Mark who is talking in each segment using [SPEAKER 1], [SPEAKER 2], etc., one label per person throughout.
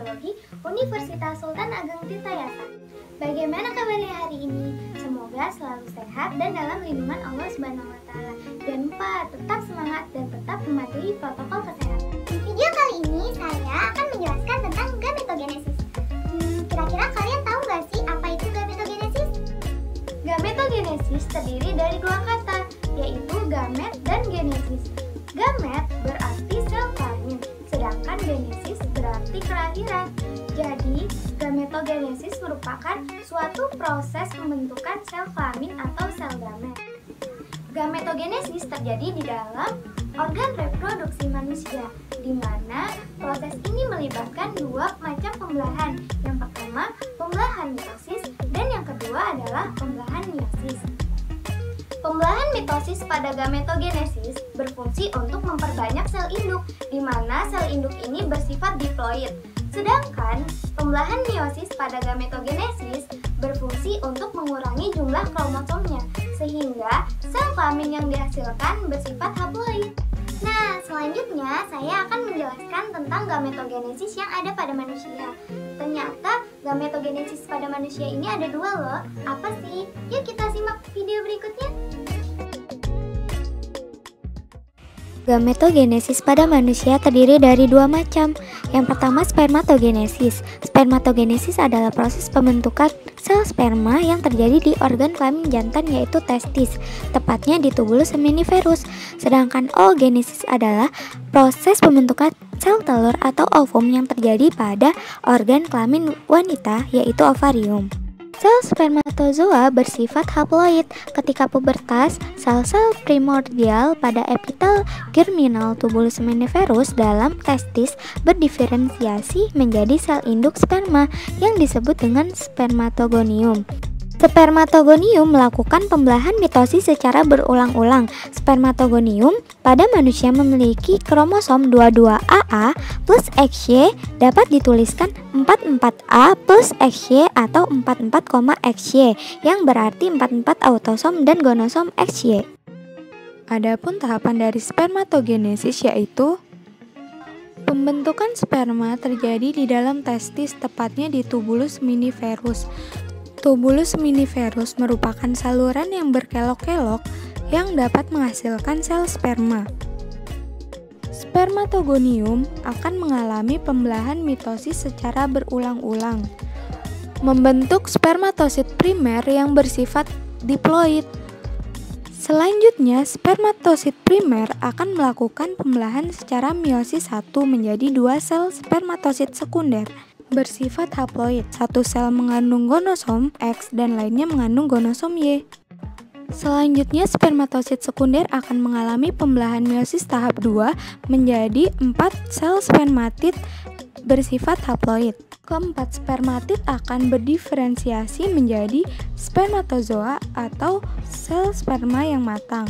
[SPEAKER 1] Biologi Universitas Sultan Ageng Tirtayasa. Bagaimana kabarnya hari ini? Semoga selalu sehat dan dalam lindungan Allah Subhanahu wa taala. Jangan lupa tetap semangat dan tetap mematuhi protokol kesehatan.
[SPEAKER 2] Di video kali ini saya akan menjelaskan tentang gametogenesis. Kira-kira kalian tahu nggak sih apa itu gametogenesis?
[SPEAKER 1] Gametogenesis terdiri dari dua kata, yaitu gamet dan genesis. Gamet berarti sel kelamin, sedangkan genesis berarti kelahiran. Jadi, gametogenesis merupakan suatu proses pembentukan sel kelamin atau sel gamet. Gametogenesis terjadi di dalam organ reproduksi manusia, di mana proses ini melibatkan dua macam pembelahan. Yang pertama, pembelahan mitosis, dan yang kedua adalah pembelahan meiosis. Pembelahan mitosis pada gametogenesis berfungsi untuk memperbanyak sel induk, di mana sel induk ini bersifat diploid. Sedangkan pembelahan meiosis pada gametogenesis berfungsi untuk mengurangi jumlah kromosomnya, sehingga sel kelamin yang dihasilkan bersifat haploid.
[SPEAKER 2] Nah, selanjutnya saya akan menjelaskan tentang gametogenesis yang ada pada manusia.
[SPEAKER 1] Ternyata gametogenesis pada manusia ini ada dua loh. Apa sih? Yuk kita simak video berikutnya.
[SPEAKER 3] Gametogenesis pada manusia terdiri dari dua macam. Yang pertama, spermatogenesis. Spermatogenesis adalah proses pembentukan sel sperma yang terjadi di organ kelamin jantan, yaitu testis, tepatnya di tubulus seminiferus. Sedangkan oogenesis adalah proses pembentukan sel telur atau ovum yang terjadi pada organ kelamin wanita, yaitu ovarium. Sel spermatozoa bersifat haploid. Ketika pubertas, sel-sel primordial pada epitel germinal tubulus seminiferus dalam testis berdiferensiasi menjadi sel induk sperma yang disebut dengan spermatogonium. Spermatogonium melakukan pembelahan mitosis secara berulang-ulang. Spermatogonium pada manusia memiliki kromosom 22AA plus XY, dapat dituliskan 44A plus XY atau 44,XY, yang berarti 44 autosom dan gonosom XY.
[SPEAKER 4] Adapun tahapan dari spermatogenesis yaitu pembentukan sperma terjadi di dalam testis, tepatnya di tubulus seminiferus. Tubulus seminiferus merupakan saluran yang berkelok-kelok yang dapat menghasilkan sel sperma. Spermatogonium akan mengalami pembelahan mitosis secara berulang-ulang, membentuk spermatosit primer yang bersifat diploid. Selanjutnya, spermatosit primer akan melakukan pembelahan secara meiosis 1 menjadi dua sel spermatosit sekunder bersifat haploid. Satu sel mengandung gonosom X dan lainnya mengandung gonosom Y. Selanjutnya, spermatosit sekunder akan mengalami pembelahan meiosis tahap 2 menjadi 4 sel spermatid bersifat haploid. Keempat spermatid akan berdiferensiasi menjadi spermatozoa atau sel sperma yang matang.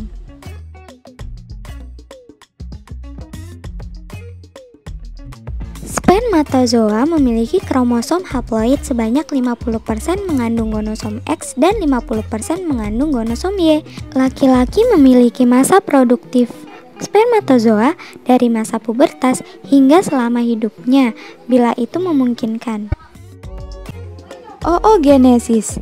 [SPEAKER 3] Spermatozoa memiliki kromosom haploid sebanyak 50% mengandung gonosom X dan 50% mengandung gonosom Y. Laki-laki memiliki masa produktif spermatozoa dari masa pubertas hingga selama hidupnya, bila itu memungkinkan.
[SPEAKER 4] Oogenesis.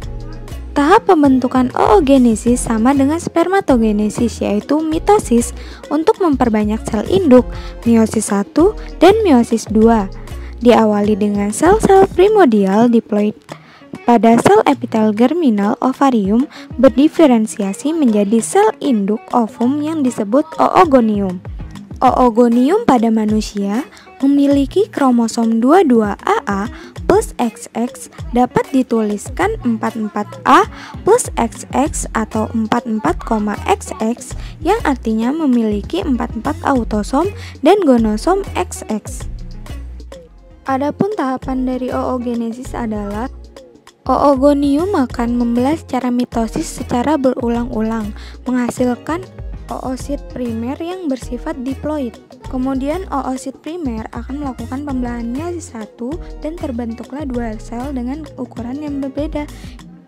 [SPEAKER 4] Tahap pembentukan oogenesis sama dengan spermatogenesis, yaitu mitosis untuk memperbanyak sel induk, meiosis 1 dan meiosis 2. Diawali dengan sel-sel primordial diploid pada sel epitel germinal ovarium berdiferensiasi menjadi sel induk ovum yang disebut oogonium. Oogonium pada manusia memiliki kromosom 22AA plus XX, dapat dituliskan 44A plus XX atau 44,XX, yang artinya memiliki 44 autosom dan gonosom XX. Adapun tahapan dari oogenesis adalah oogonium akan membelah secara mitosis secara berulang-ulang, menghasilkan oosit primer yang bersifat diploid. Kemudian oosit primer akan melakukan pembelahan meiosis 1 dan terbentuklah dua sel dengan ukuran yang berbeda,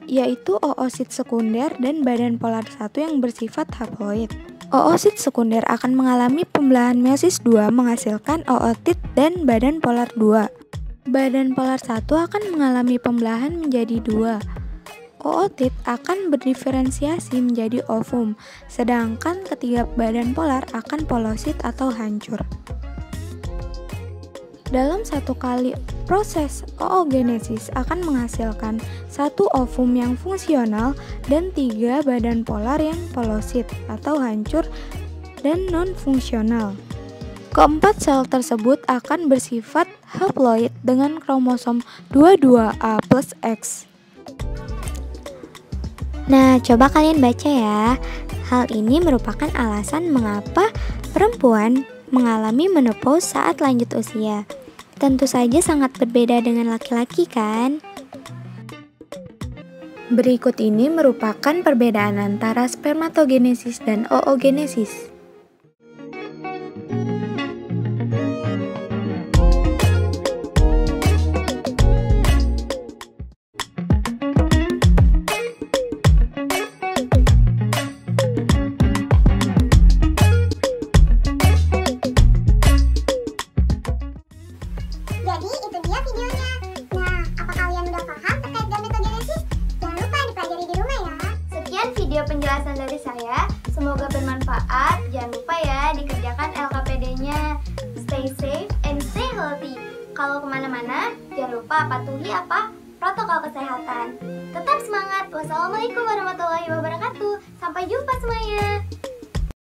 [SPEAKER 4] yaitu oosit sekunder dan badan polar 1 yang bersifat haploid. Oosit sekunder akan mengalami pembelahan meiosis 2 menghasilkan ootit dan badan polar 2. badan polar 1 akan mengalami pembelahan menjadi 2. Ootit akan berdiferensiasi menjadi ovum, sedangkan ketiga badan polar akan polosit atau hancur. Dalam satu kali proses oogenesis akan menghasilkan satu ovum yang fungsional dan 3 badan polar yang polosit atau hancur dan non-fungsional. Keempat sel tersebut akan bersifat haploid dengan kromosom 22A plus X.
[SPEAKER 3] Nah, coba kalian baca ya. Hal ini merupakan alasan mengapa perempuan mengalami menopause saat lanjut usia. Tentu saja sangat berbeda dengan laki-laki kan?
[SPEAKER 4] Berikut ini merupakan perbedaan antara spermatogenesis dan oogenesis.
[SPEAKER 2] Jadi itu dia videonya. Nah, apa kalian udah paham terkait gametogenesis? Jangan lupa dipelajari di rumah ya.
[SPEAKER 1] Sekian video penjelasan dari saya. Semoga bermanfaat. Jangan lupa ya dikerjakan LKPD-nya. Stay safe and stay healthy. Kalau kemana-mana, jangan lupa patuhi protokol kesehatan. Tetap semangat. Wassalamualaikum warahmatullahi wabarakatuh. Sampai jumpa semuanya.